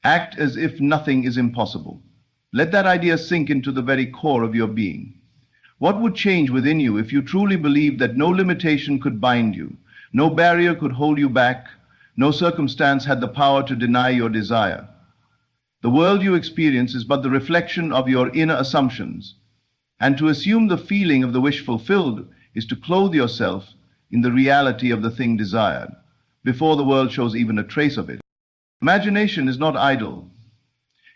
Act as if nothing is impossible. Let that idea sink into the very core of your being. What would change within you if you truly believed that no limitation could bind you, no barrier could hold you back, no circumstance had the power to deny your desire? The world you experience is but the reflection of your inner assumptions, and to assume the feeling of the wish fulfilled is to clothe yourself in the reality of the thing desired, before the world shows even a trace of it. Imagination is not idle.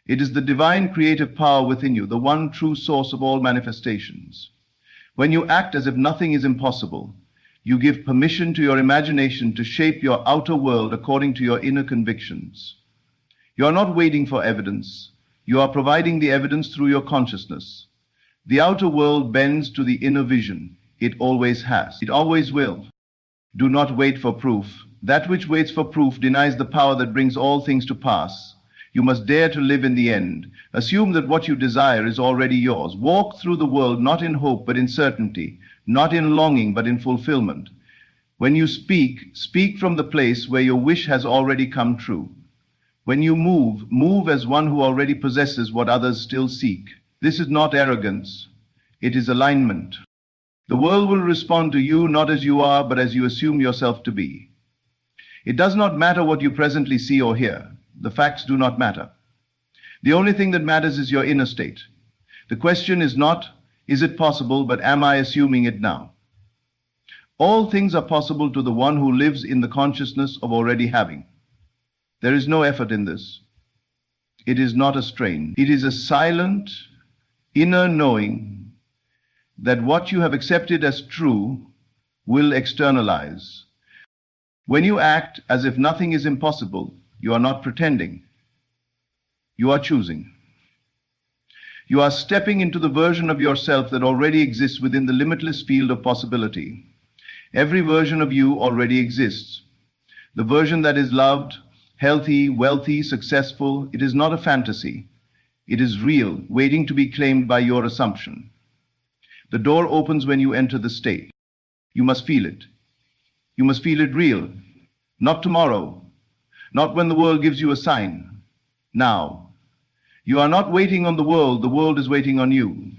It is the divine creative power within you, the one true source of all manifestations. When you act as if nothing is impossible, you give permission to your imagination to shape your outer world according to your inner convictions. You are not waiting for evidence. You are providing the evidence through your consciousness. The outer world bends to the inner vision. It always has. It always will. Do not wait for proof. That which waits for proof denies the power that brings all things to pass. You must dare to live in the end. Assume that what you desire is already yours. Walk through the world not in hope but in certainty, not in longing but in fulfillment. When you speak, speak from the place where your wish has already come true. When you move, move as one who already possesses what others still seek. This is not arrogance. It is alignment. The world will respond to you not as you are, but as you assume yourself to be. It does not matter what you presently see or hear. The facts do not matter. The only thing that matters is your inner state. The question is not, is it possible, but am I assuming it now? All things are possible to the one who lives in the consciousness of already having. There is no effort in this. It is not a strain. It is a silent, inner knowing that what you have accepted as true will externalize. When you act as if nothing is impossible, you are not pretending. You are choosing. You are stepping into the version of yourself that already exists within the limitless field of possibility. Every version of you already exists. The version that is loved, healthy, wealthy, successful, it is not a fantasy. It is real, waiting to be claimed by your assumption. The door opens when you enter the state. You must feel it. You must feel it real. Not tomorrow. Not when the world gives you a sign. Now. You are not waiting on the world is waiting on you.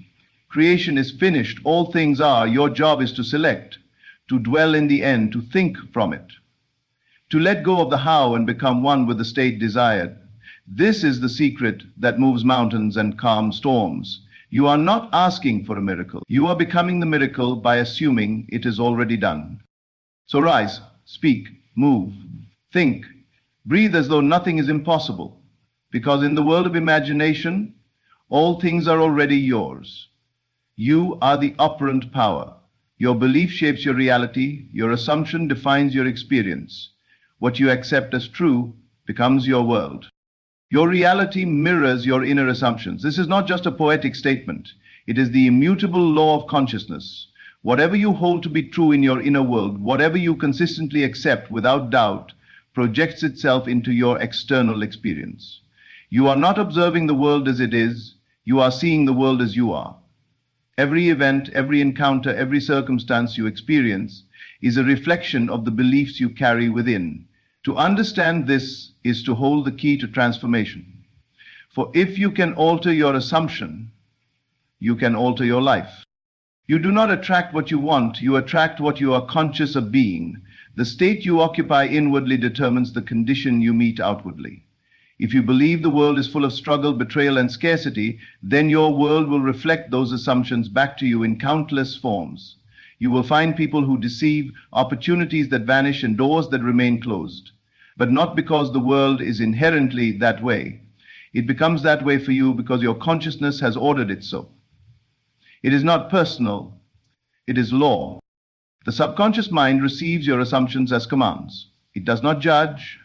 Creation is finished, all things are. Your job is to select, to dwell in the end, to think from it, to let go of the how and become one with the state desired. This is the secret that moves mountains and calms storms. You are not asking for a miracle. You are becoming the miracle by assuming it is already done. So rise, speak, move, think, breathe as though nothing is impossible, because in the world of imagination, all things are already yours. You are the operant power. Your belief shapes your reality. Your assumption defines your experience. What you accept as true becomes your world. Your reality mirrors your inner assumptions. This is not just a poetic statement. It is the immutable law of consciousness. Whatever you hold to be true in your inner world, whatever you consistently accept without doubt, projects itself into your external experience. You are not observing the world as it is. You are seeing the world as you are. Every event, every encounter, every circumstance you experience is a reflection of the beliefs you carry within. To understand this is to hold the key to transformation. For if you can alter your assumption, you can alter your life. You do not attract what you want, you attract what you are conscious of being. The state you occupy inwardly determines the condition you meet outwardly. If you believe the world is full of struggle, betrayal, and scarcity, then your world will reflect those assumptions back to you in countless forms. You will find people who deceive, opportunities that vanish, and doors that remain closed. But not because the world is inherently that way. It becomes that way for you because your consciousness has ordered it so. It is not personal, it is law. The subconscious mind receives your assumptions as commands. It does not judge,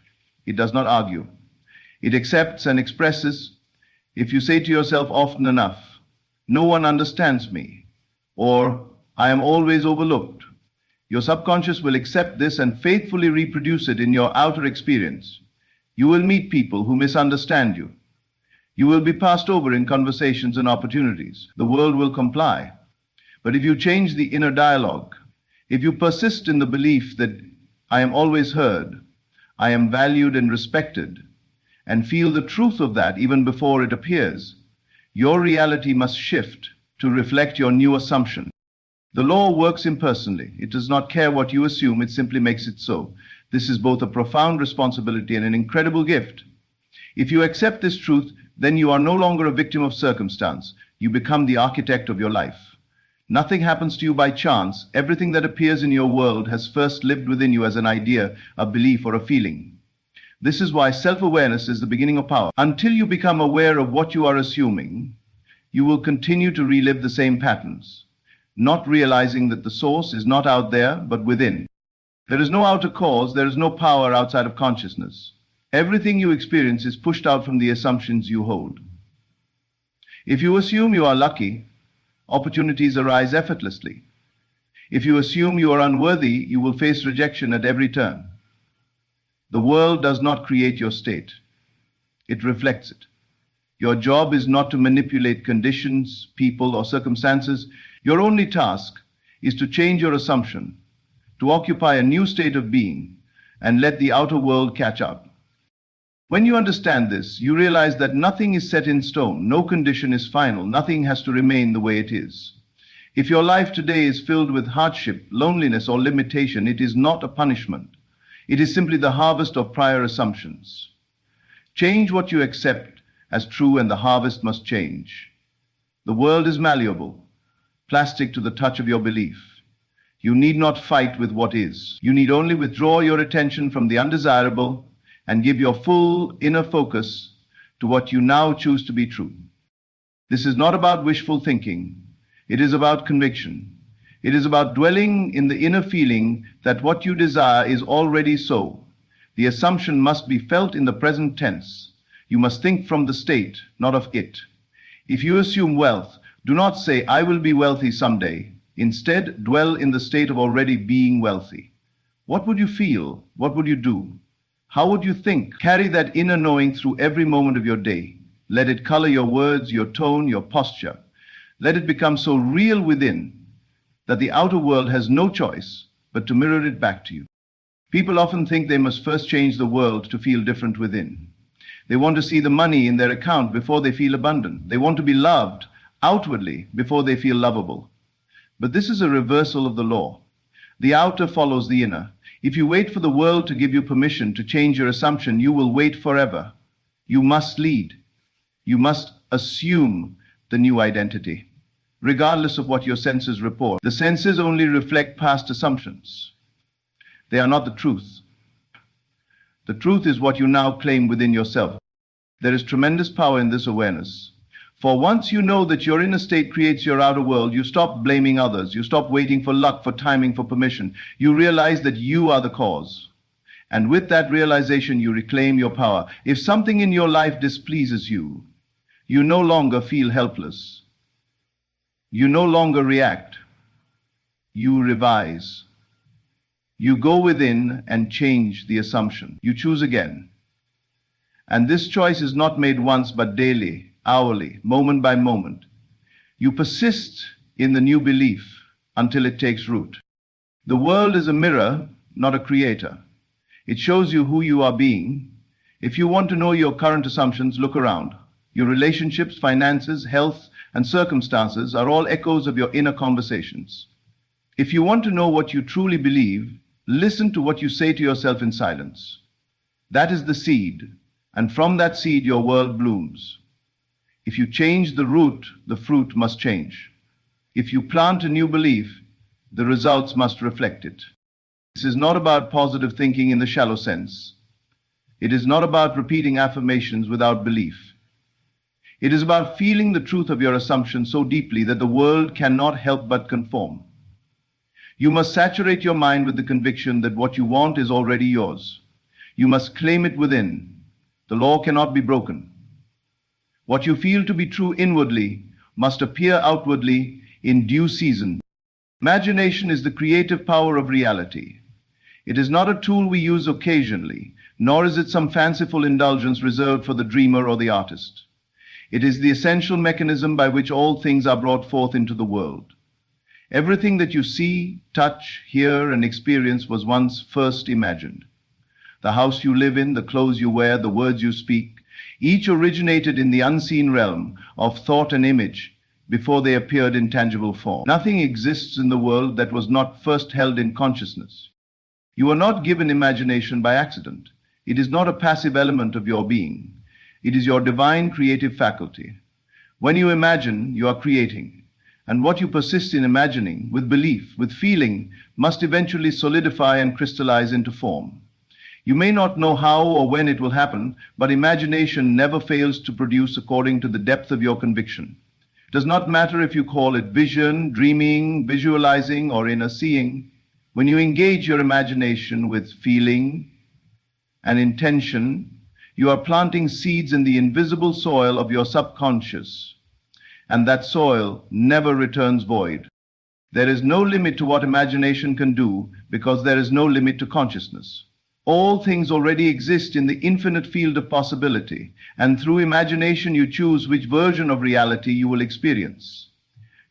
it does not argue. It accepts and expresses. If you say to yourself often enough, "No one understands me," or "I am always overlooked," your subconscious will accept this and faithfully reproduce it in your outer experience. You will meet people who misunderstand you. You will be passed over in conversations and opportunities. The world will comply. But if you change the inner dialogue, if you persist in the belief that I am always heard, I am valued and respected, and feel the truth of that even before it appears, your reality must shift to reflect your new assumption. The law works impersonally. It does not care what you assume, it simply makes it so. This is both a profound responsibility and an incredible gift. If you accept this truth, then you are no longer a victim of circumstance. You become the architect of your life. Nothing happens to you by chance. Everything that appears in your world has first lived within you as an idea, a belief, or a feeling. This is why self-awareness is the beginning of power. Until you become aware of what you are assuming, you will continue to relive the same patterns, not realizing that the source is not out there, but within. There is no outer cause, there is no power outside of consciousness. Everything you experience is pushed out from the assumptions you hold. If you assume you are lucky, opportunities arise effortlessly. If you assume you are unworthy, you will face rejection at every turn. The world does not create your state. It reflects it. Your job is not to manipulate conditions, people, or circumstances. Your only task is to change your assumption, to occupy a new state of being, and let the outer world catch up. When you understand this, you realize that nothing is set in stone, no condition is final, nothing has to remain the way it is. If your life today is filled with hardship, loneliness, or limitation, it is not a punishment. It is simply the harvest of prior assumptions. Change what you accept as true, and the harvest must change. The world is malleable, plastic to the touch of your belief. You need not fight with what is. You need only withdraw your attention from the undesirable and give your full inner focus to what you now choose to be true. This is not about wishful thinking. It is about conviction. It is about dwelling in the inner feeling that what you desire is already so. The assumption must be felt in the present tense. You must think from the state, not of it. If you assume wealth, do not say, "I will be wealthy someday." Instead, dwell in the state of already being wealthy. What would you feel? What would you do? How would you think? Carry that inner knowing through every moment of your day. Let it color your words, your tone, your posture. Let it become so real within that the outer world has no choice but to mirror it back to you. People often think they must first change the world to feel different within. They want to see the money in their account before they feel abundant. They want to be loved outwardly before they feel lovable. But this is a reversal of the law. The outer follows the inner. If you wait for the world to give you permission to change your assumption, you will wait forever. You must lead. You must assume the new identity, regardless of what your senses report. The senses only reflect past assumptions. They are not the truth. The truth is what you now claim within yourself. There is tremendous power in this awareness. For once you know that your inner state creates your outer world, you stop blaming others. You stop waiting for luck, for timing, for permission. You realize that you are the cause. And with that realization, you reclaim your power. If something in your life displeases you, you no longer feel helpless. You no longer react. You revise. You go within and change the assumption. You choose again. And this choice is not made once, but daily, hourly, moment by moment. You persist in the new belief until it takes root. The world is a mirror, not a creator. It shows you who you are being. If you want to know your current assumptions, look around. Your relationships, finances, health, and circumstances are all echoes of your inner conversations. If you want to know what you truly believe, listen to what you say to yourself in silence. That is the seed, and from that seed your world blooms. If you change the root, the fruit must change. If you plant a new belief, the results must reflect it. This is not about positive thinking in the shallow sense. It is not about repeating affirmations without belief. It is about feeling the truth of your assumption so deeply that the world cannot help but conform. You must saturate your mind with the conviction that what you want is already yours. You must claim it within. The law cannot be broken. What you feel to be true inwardly must appear outwardly in due season. Imagination is the creative power of reality. It is not a tool we use occasionally, nor is it some fanciful indulgence reserved for the dreamer or the artist. It is the essential mechanism by which all things are brought forth into the world. Everything that you see, touch, hear, and experience was once first imagined. the house you live in, the clothes you wear, the words you speak, each originated in the unseen realm of thought and image before they appeared in tangible form. Nothing exists in the world that was not first held in consciousness. You are not given imagination by accident. It is not a passive element of your being. It is your divine creative faculty. When you imagine, you are creating. And what you persist in imagining, with belief, with feeling, must eventually solidify and crystallize into form. You may not know how or when it will happen, but imagination never fails to produce according to the depth of your conviction. It does not matter if you call it vision, dreaming, visualizing, or inner seeing. When you engage your imagination with feeling and intention, you are planting seeds in the invisible soil of your subconscious, and that soil never returns void. There is no limit to what imagination can do because there is no limit to consciousness. All things already exist in the infinite field of possibility, and through imagination you choose which version of reality you will experience.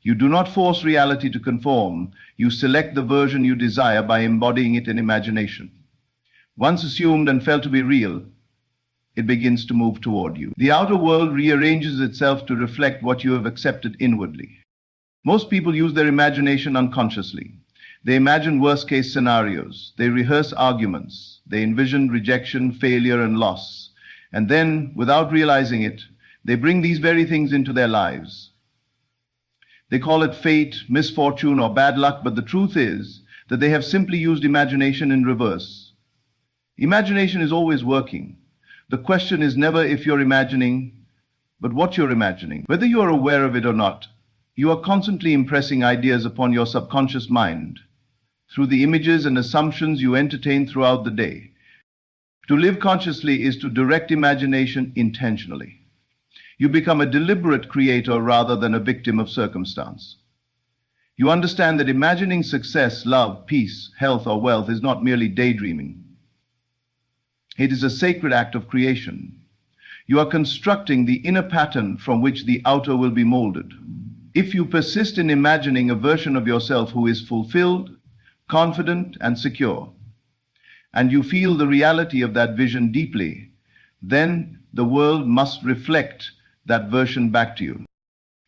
You do not force reality to conform, you select the version you desire by embodying it in imagination. Once assumed and felt to be real, it begins to move toward you. The outer world rearranges itself to reflect what you have accepted inwardly. Most people use their imagination unconsciously. They imagine worst-case scenarios. They rehearse arguments. They envision rejection, failure, and loss. And then, without realizing it, they bring these very things into their lives. They call it fate, misfortune, or bad luck, but the truth is that they have simply used imagination in reverse. Imagination is always working. The question is never if you're imagining, but what you're imagining. Whether you are aware of it or not, you are constantly impressing ideas upon your subconscious mind through the images and assumptions you entertain throughout the day. To live consciously is to direct imagination intentionally. You become a deliberate creator rather than a victim of circumstance. You understand that imagining success, love, peace, health, or wealth is not merely daydreaming. It is a sacred act of creation. You are constructing the inner pattern from which the outer will be molded. If you persist in imagining a version of yourself who is fulfilled, confident, and secure, and you feel the reality of that vision deeply, then the world must reflect that version back to you.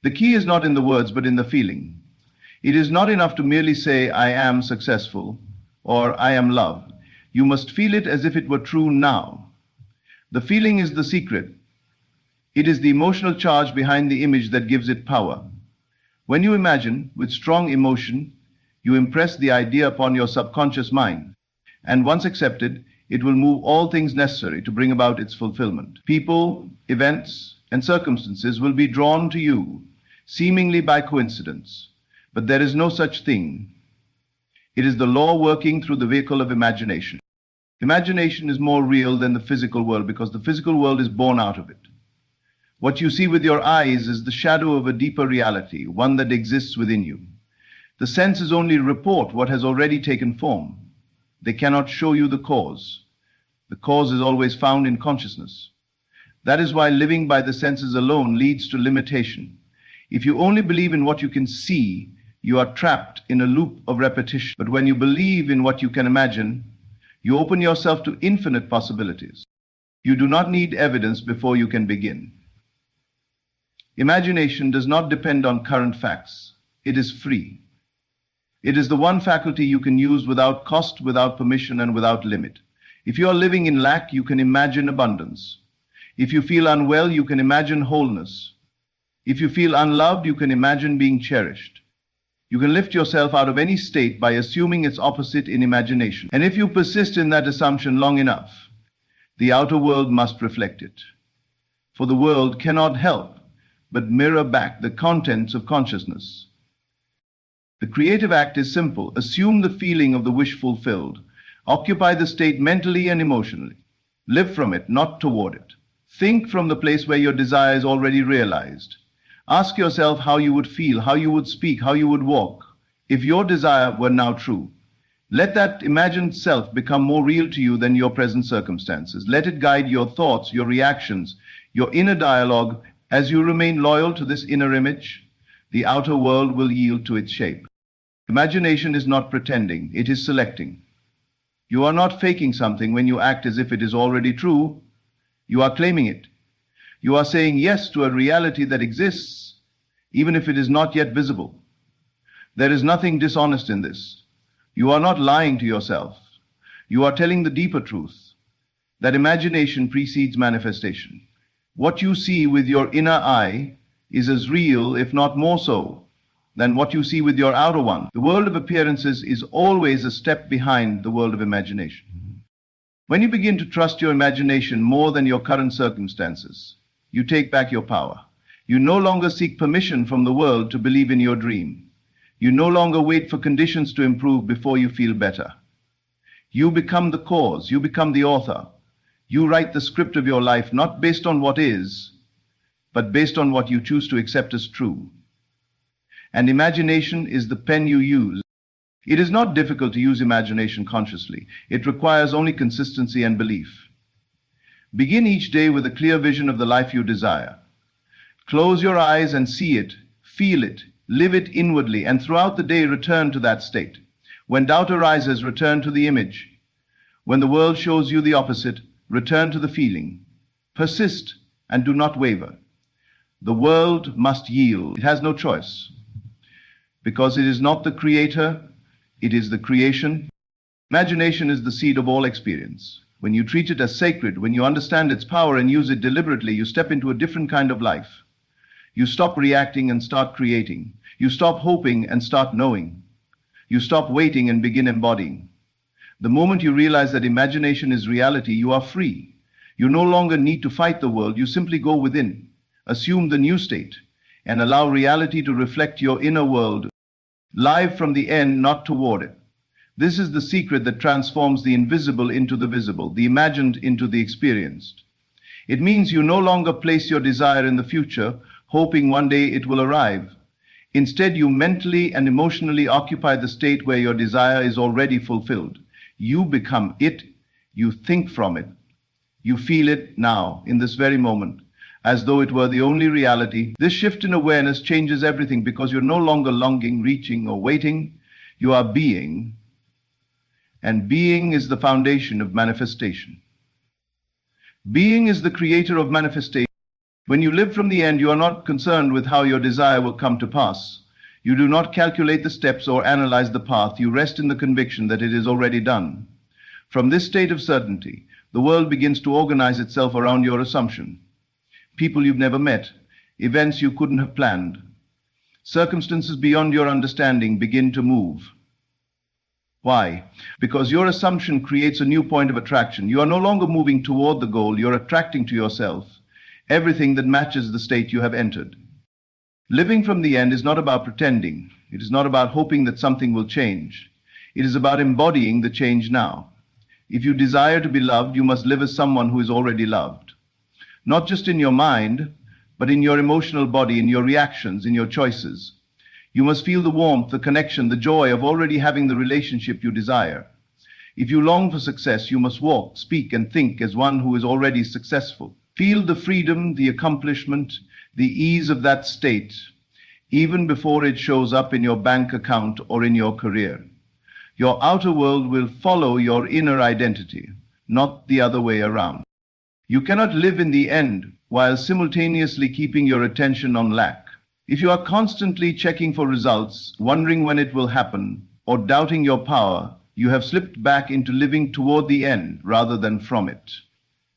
The key is not in the words, but in the feeling. It is not enough to merely say, I am successful, or I am loved. You must feel it as if it were true now. The feeling is the secret. It is the emotional charge behind the image that gives it power. When you imagine with strong emotion, you impress the idea upon your subconscious mind, and once accepted, it will move all things necessary to bring about its fulfillment. People, events, and circumstances will be drawn to you, seemingly by coincidence, but there is no such thing. It is the law working through the vehicle of imagination. Imagination is more real than the physical world because the physical world is born out of it. What you see with your eyes is the shadow of a deeper reality, one that exists within you. The senses only report what has already taken form. They cannot show you the cause. The cause is always found in consciousness. That is why living by the senses alone leads to limitation. If you only believe in what you can see, you are trapped in a loop of repetition. But when you believe in what you can imagine, you open yourself to infinite possibilities. You do not need evidence before you can begin. Imagination does not depend on current facts. It is free. It is the one faculty you can use without cost, without permission, and without limit. If you are living in lack, you can imagine abundance. If you feel unwell, you can imagine wholeness. If you feel unloved, you can imagine being cherished. You can lift yourself out of any state by assuming its opposite in imagination. And if you persist in that assumption long enough, the outer world must reflect it. For the world cannot help but mirror back the contents of consciousness. The creative act is simple. Assume the feeling of the wish fulfilled. Occupy the state mentally and emotionally. Live from it, not toward it. Think from the place where your desire is already realized. Ask yourself how you would feel, how you would speak, how you would walk, if your desire were now true. Let that imagined self become more real to you than your present circumstances. Let it guide your thoughts, your reactions, your inner dialogue. As you remain loyal to this inner image, the outer world will yield to its shape. Imagination is not pretending, it is selecting. You are not faking something when you act as if it is already true. You are claiming it. You are saying yes to a reality that exists, even if it is not yet visible. There is nothing dishonest in this. You are not lying to yourself. You are telling the deeper truth, that imagination precedes manifestation. What you see with your inner eye is as real, if not more so, than what you see with your outer one. The world of appearances is always a step behind the world of imagination. When you begin to trust your imagination more than your current circumstances, you take back your power. You no longer seek permission from the world to believe in your dream. You no longer wait for conditions to improve before you feel better. You become the cause. You become the author. You write the script of your life not based on what is, but based on what you choose to accept as true. And imagination is the pen you use. It is not difficult to use imagination consciously. It requires only consistency and belief. Begin each day with a clear vision of the life you desire. Close your eyes and see it, feel it, live it inwardly, and throughout the day return to that state. When doubt arises, return to the image. When the world shows you the opposite, return to the feeling. Persist and do not waver. The world must yield. It has no choice. Because it is not the creator, it is the creation. Imagination is the seed of all experience. When you treat it as sacred, when you understand its power and use it deliberately, you step into a different kind of life. You stop reacting and start creating. You stop hoping and start knowing. You stop waiting and begin embodying. The moment you realize that imagination is reality, you are free. You no longer need to fight the world. You simply go within, assume the new state, and allow reality to reflect your inner world, live from the end, not toward it. This is the secret that transforms the invisible into the visible, the imagined into the experienced. It means you no longer place your desire in the future, hoping one day it will arrive. Instead, you mentally and emotionally occupy the state where your desire is already fulfilled. You become it, you think from it, you feel it now, in this very moment, as though it were the only reality. This shift in awareness changes everything because you're no longer longing, reaching, or waiting. You are being, and being is the foundation of manifestation. Being is the creator of manifestation. When you live from the end, you are not concerned with how your desire will come to pass. You do not calculate the steps or analyze the path. You rest in the conviction that it is already done. From this state of certainty, the world begins to organize itself around your assumption. People you've never met, events you couldn't have planned, circumstances beyond your understanding begin to move. Why? Because your assumption creates a new point of attraction. You are no longer moving toward the goal. You're attracting to yourself everything that matches the state you have entered. Living from the end is not about pretending. It is not about hoping that something will change. It is about embodying the change now. If you desire to be loved, you must live as someone who is already loved. Not just in your mind, but in your emotional body, in your reactions, in your choices. You must feel the warmth, the connection, the joy of already having the relationship you desire. If you long for success, you must walk, speak, and think as one who is already successful. Feel the freedom, the accomplishment, the ease of that state, even before it shows up in your bank account or in your career. Your outer world will follow your inner identity, not the other way around. You cannot live in the end while simultaneously keeping your attention on lack. If you are constantly checking for results, wondering when it will happen, or doubting your power, you have slipped back into living toward the end rather than from it.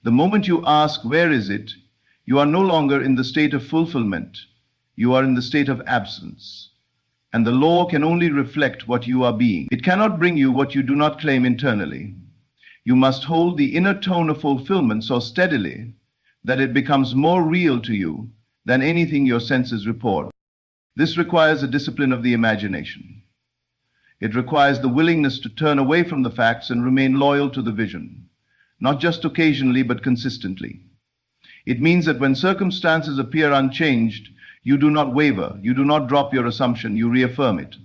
The moment you ask, where is it? You are no longer in the state of fulfillment. You are in the state of absence. And the law can only reflect what you are being. It cannot bring you what you do not claim internally. You must hold the inner tone of fulfillment so steadily that it becomes more real to you than anything your senses report. This requires a discipline of the imagination. It requires the willingness to turn away from the facts and remain loyal to the vision, not just occasionally but consistently. It means that when circumstances appear unchanged, you do not waver, you do not drop your assumption, you reaffirm it.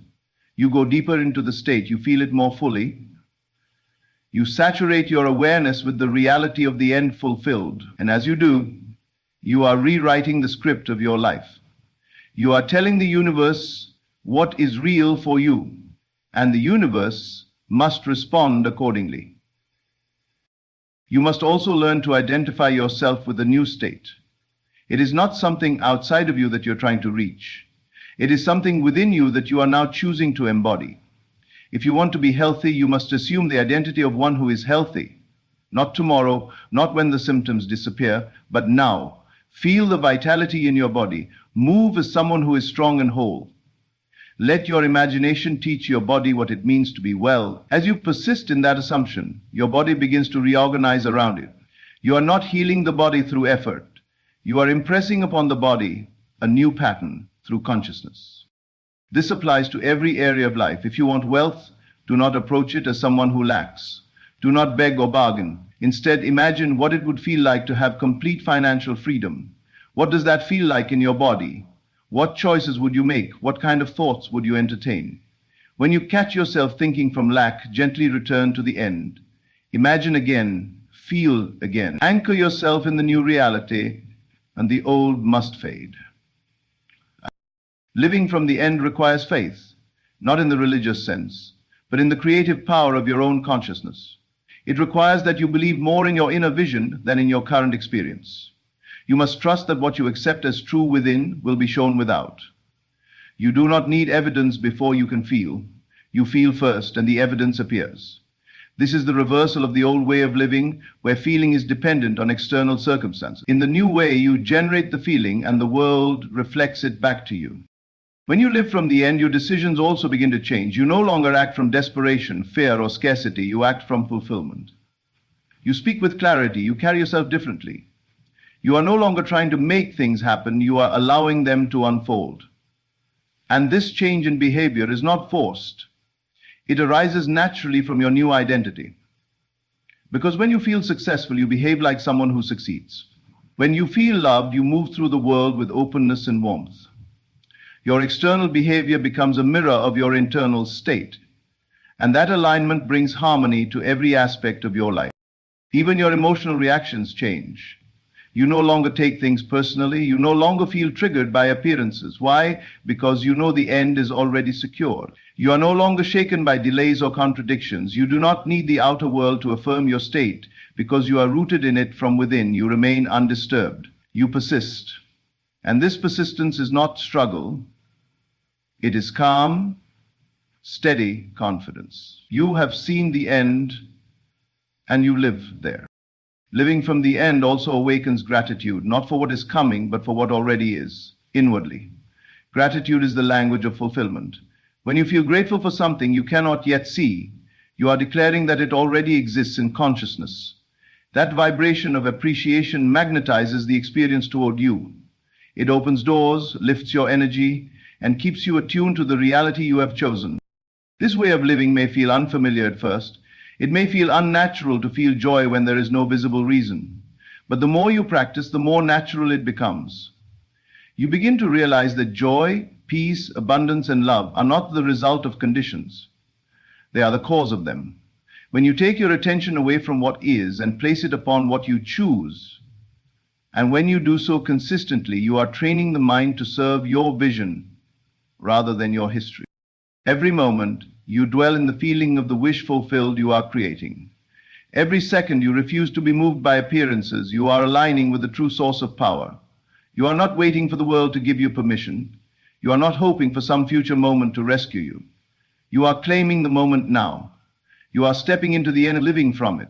You go deeper into the state, you feel it more fully. You saturate your awareness with the reality of the end fulfilled, and as you do, you are rewriting the script of your life. You are telling the universe what is real for you, and the universe must respond accordingly. You must also learn to identify yourself with the new state. It is not something outside of you that you're trying to reach. It is something within you that you are now choosing to embody. If you want to be healthy, you must assume the identity of one who is healthy. Not tomorrow, not when the symptoms disappear, but now. Feel the vitality in your body. Move as someone who is strong and whole. Let your imagination teach your body what it means to be well. As you persist in that assumption, your body begins to reorganize around it. You are not healing the body through effort. You are impressing upon the body a new pattern through consciousness. This applies to every area of life. If you want wealth, do not approach it as someone who lacks. Do not beg or bargain. Instead, imagine what it would feel like to have complete financial freedom. What does that feel like in your body? What choices would you make? What kind of thoughts would you entertain? When you catch yourself thinking from lack, gently return to the end. Imagine again, feel again. Anchor yourself in the new reality, and the old must fade. Living from the end requires faith, not in the religious sense, but in the creative power of your own consciousness. It requires that you believe more in your inner vision than in your current experience. You must trust that what you accept as true within will be shown without. You do not need evidence before you can feel. You feel first, and the evidence appears. This is the reversal of the old way of living, where feeling is dependent on external circumstances. In the new way, you generate the feeling, and the world reflects it back to you. When you live from the end, your decisions also begin to change. You no longer act from desperation, fear, or scarcity. You act from fulfillment. You speak with clarity. You carry yourself differently. You are no longer trying to make things happen. You are allowing them to unfold. And this change in behavior is not forced. It arises naturally from your new identity. Because when you feel successful, you behave like someone who succeeds. When you feel loved, you move through the world with openness and warmth. Your external behavior becomes a mirror of your internal state, and that alignment brings harmony to every aspect of your life. Even your emotional reactions change. You no longer take things personally. You no longer feel triggered by appearances. Why? Because you know the end is already secured. You are no longer shaken by delays or contradictions. You do not need the outer world to affirm your state, because you are rooted in it from within. You remain undisturbed. You persist. And this persistence is not struggle. It is calm, steady confidence. You have seen the end, and you live there. Living from the end also awakens gratitude, not for what is coming, but for what already is, inwardly. Gratitude is the language of fulfillment. When you feel grateful for something you cannot yet see, you are declaring that it already exists in consciousness. That vibration of appreciation magnetizes the experience toward you. It opens doors, lifts your energy, and keeps you attuned to the reality you have chosen. This way of living may feel unfamiliar at first. It may feel unnatural to feel joy when there is no visible reason. But the more you practice, the more natural it becomes. You begin to realize that joy, peace, abundance, and love are not the result of conditions. They are the cause of them. When you take your attention away from what is and place it upon what you choose, and when you do so consistently, you are training the mind to serve your vision rather than your history. Every moment, you dwell in the feeling of the wish fulfilled you are creating. Every second, you refuse to be moved by appearances. You are aligning with the true source of power. You are not waiting for the world to give you permission. You are not hoping for some future moment to rescue you. You are claiming the moment now. You are stepping into the end, living from it.